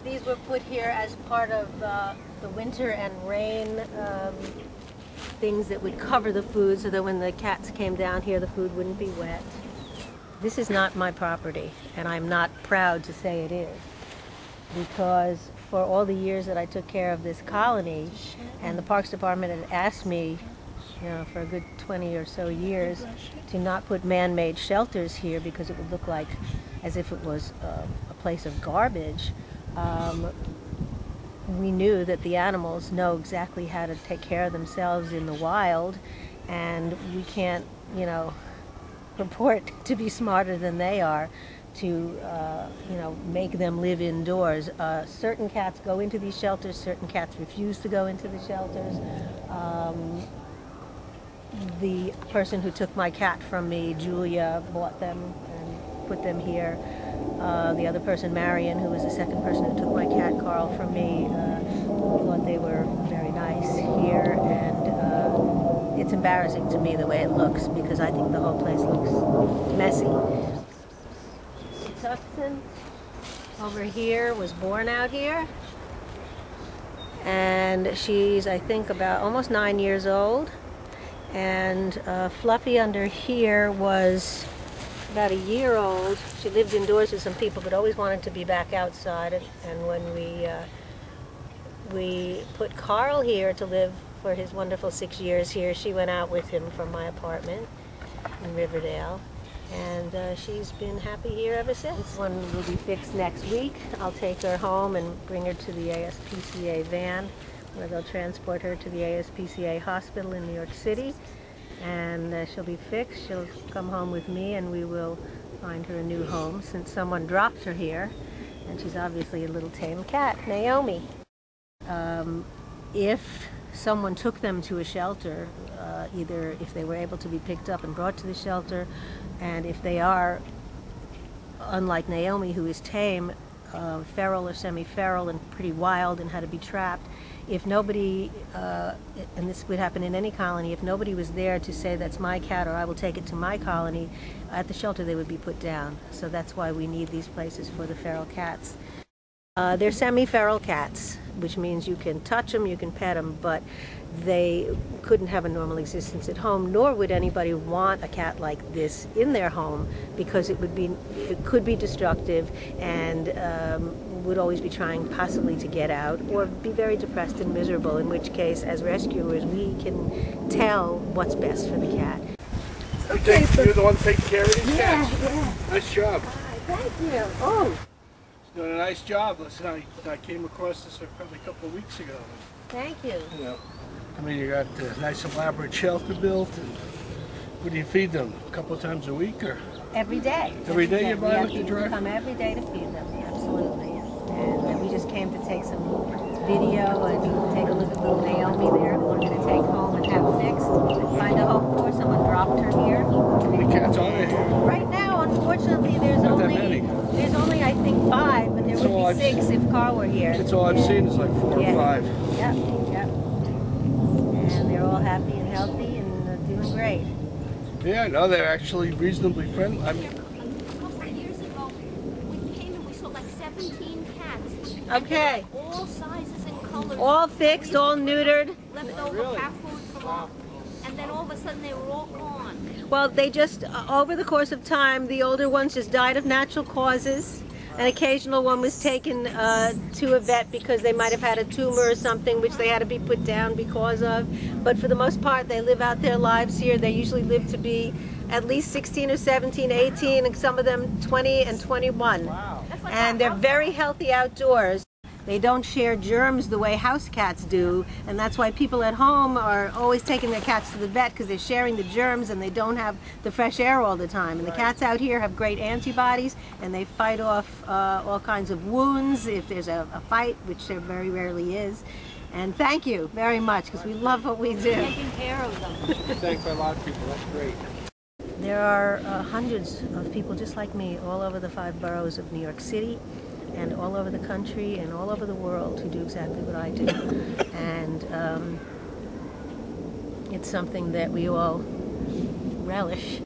These were put here as part of the winter and rain things that would cover the food so that when the cats came down here, the food wouldn't be wet. This is not my property, and I'm not proud to say it is, because for all the years that I took care of this colony, and the Parks Department had asked me, you know, for a good 20 or so years, to not put man-made shelters here because it would look like as if it was a place of garbage. We knew that the animals know exactly how to take care of themselves in the wild, and we can't, you know, purport to be smarter than they are to, you know, make them live indoors. Certain cats go into these shelters, certain cats refuse to go into the shelters. The person who took my cat from me, Julia, bought them and put them here. The other person, Marion, who was the second person who took my cat, Carl, from me, thought they were very nice here, and it's embarrassing to me the way it looks, because I think the whole place looks messy. Tuxton over here was born out here, and she's, I think, about almost 9 years old. And Fluffy under here was about a year old. She lived indoors with some people but always wanted to be back outside, and when we put Carl here to live for his wonderful 6 years here, she went out with him from my apartment in Riverdale, and she's been happy here ever since. One will be fixed next week. I'll take her home and bring her to the ASPCA van, where they'll transport her to the ASPCA hospital in New York City, and she'll be fixed. She'll come home with me, and we will find her a new home, since someone dropped her here, and she's obviously a little tame cat, Naomi. If someone took them to a shelter, either if they were able to be picked up and brought to the shelter, and if they are, unlike Naomi, who is tame, feral or semi-feral and pretty wild and had to be trapped, if nobody, and this would happen in any colony, if nobody was there to say that's my cat or I will take it to my colony, at the shelter they would be put down. So that's why we need these places for the feral cats. They're semi-feral cats, which means you can touch them, you can pet them, but they couldn't have a normal existence at home, nor would anybody want a cat like this in their home, because it could be destructive, and would always be trying possibly to get out, or be very depressed and miserable, in which case, as rescuers, we can tell what's best for the cat. Okay, so you're the one taking care of these cats? Yeah. Nice job. Thank you. Oh. Doing a nice job. Listen, I came across this probably a couple of weeks ago. Thank you. You know, I mean, you got a nice elaborate shelter built, and what do you feed them? A couple of times a week, or? Every day. Every day you buy them to drive? We come every day to feed them, absolutely. And we just came to take some video and take a look at little Naomi there, who we're going to take home and have fixed. Find a home for. Someone dropped her here. How many cats are there here? Right now, unfortunately, there's only I think 5, but there would be 6 if Carl were here. That's all I've seen is like 4 or 5. Yep. And they're all happy and healthy and doing great. Yeah, no, they're actually reasonably friendly. I mean, A couple of years ago, we came and we saw like 17 cats. Okay. All sizes and colors. All fixed, all neutered. Left over cat food for long. And then all of a sudden they were all gone. Well, they just, over the course of time, the older ones just died of natural causes. An occasional one was taken to a vet because they might have had a tumor or something, which they had to be put down because of. But for the most part, they live out their lives here. They usually live to be at least 16 or 17, 18, and some of them 20 and 21. wow. And they're very healthy outdoors. They don't share germs the way house cats do, and that's why people at home are always taking their cats to the vet, because they're sharing the germs and they don't have the fresh air all the time. And the cats out here have great antibodies, and they fight off all kinds of wounds if there's a fight, which there very rarely is. And thank you very much, because we love what we do. Taking care of them. Thanks for a lot of people. That's great. There are hundreds of people just like me all over the 5 boroughs of New York City, and all over the country and all over the world, who do exactly what I do. And it's something that we all relish.